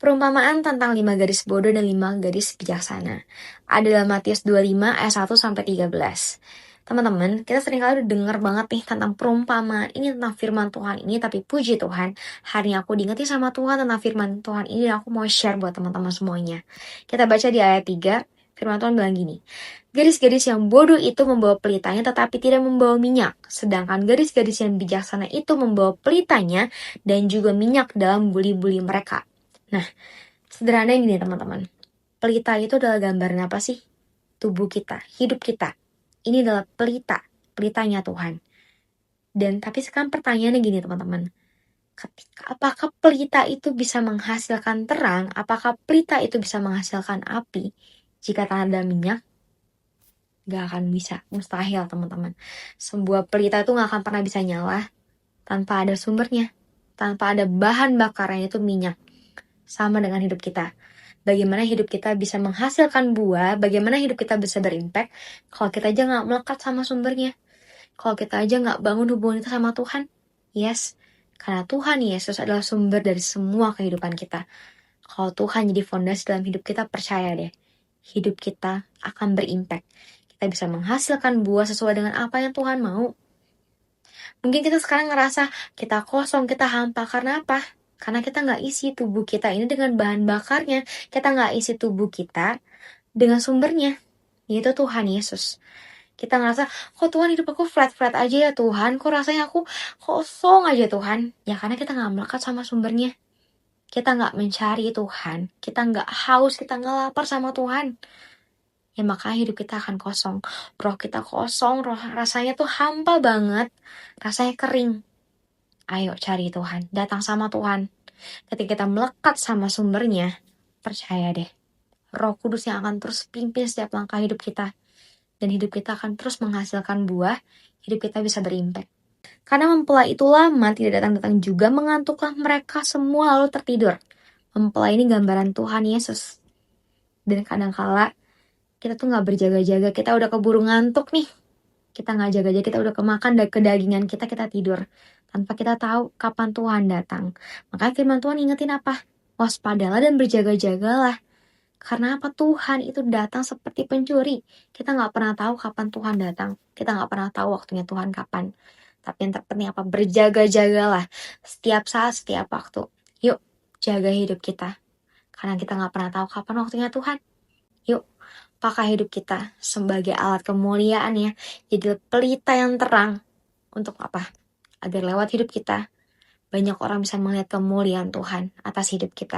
Perumpamaan tentang 5 gadis bodoh dan 5 gadis bijaksana. Ada dalam Matius 25 ayat 1 sampai 13. Teman-teman, kita seringkali udah denger banget nih tentang perumpamaan ini, tentang firman Tuhan ini, tapi puji Tuhan, hari ini aku diingetin sama Tuhan tentang firman Tuhan ini dan aku mau share buat teman-teman semuanya. Kita baca di ayat 3, firman Tuhan bilang gini, gadis-gadis yang bodoh itu membawa pelitanya tetapi tidak membawa minyak, sedangkan gadis-gadis yang bijaksana itu membawa pelitanya dan juga minyak dalam buli-buli mereka. Nah, sederhananya gini teman-teman. Pelita itu adalah gambaran apa sih? Tubuh kita, hidup kita. Ini adalah pelita, pelitanya Tuhan. Dan tapi sekarang pertanyaannya gini teman-teman. Apakah pelita itu bisa menghasilkan terang? Apakah pelita itu bisa menghasilkan api? Jika tak ada minyak, gak akan bisa. Mustahil teman-teman. Sebuah pelita itu gak akan pernah bisa nyala tanpa ada sumbernya. Tanpa ada bahan bakarnya itu minyak. Sama dengan hidup kita. Bagaimana hidup kita bisa menghasilkan buah, bagaimana hidup kita bisa berimpact kalau kita aja gak melekat sama sumbernya. Kalau kita aja gak bangun hubungan kita sama Tuhan. Yes, karena Tuhan Yesus adalah sumber dari semua kehidupan kita. Kalau Tuhan jadi fondasi dalam hidup kita, percaya deh, hidup kita akan berimpact. Kita bisa menghasilkan buah sesuai dengan apa yang Tuhan mau. Mungkin kita sekarang ngerasa kita kosong, kita hampa, karena apa? Karena kita nggak isi tubuh kita ini dengan bahan bakarnya. Kita nggak isi tubuh kita dengan sumbernya, yaitu Tuhan Yesus. Kita ngerasa, kok Tuhan hidup aku flat-flat aja ya Tuhan, kok rasanya aku kosong aja Tuhan. Ya karena kita nggak melekat sama sumbernya. Kita nggak mencari Tuhan, kita nggak haus, kita nggak lapar sama Tuhan. Ya makanya hidup kita akan kosong. Roh kita kosong, roh rasanya tuh hampa banget, rasanya kering. Ayo cari Tuhan, datang sama Tuhan. Ketika kita melekat sama sumbernya, percaya deh, Roh Kudus yang akan terus pimpin setiap langkah hidup kita. Dan hidup kita akan terus menghasilkan buah, hidup kita bisa berimpact. Karena mempelai itu lama tidak datang-datang juga, mengantuklah mereka semua lalu tertidur. Mempelai ini gambaran Tuhan Yesus. Dan kadang-kala kita tuh gak berjaga-jaga, kita udah keburu ngantuk nih. Kita gak jaga-jaga, kita udah kemakan kedagingan kita tidur. Tanpa kita tahu kapan Tuhan datang. Makanya firman Tuhan ingetin apa? Waspadalah dan berjaga-jagalah. Karena apa? Tuhan itu datang seperti pencuri. Kita gak pernah tahu kapan Tuhan datang. Kita gak pernah tahu waktunya Tuhan kapan. Tapi yang terpenting apa? Berjaga-jagalah. Setiap saat, setiap waktu. Yuk, jaga hidup kita. Karena kita gak pernah tahu kapan waktunya Tuhan. Yuk, pakai hidup kita sebagai alat kemuliaan ya. Jadi pelita yang terang. Untuk apa? Agar lewat hidup kita, banyak orang bisa melihat kemuliaan Tuhan atas hidup kita.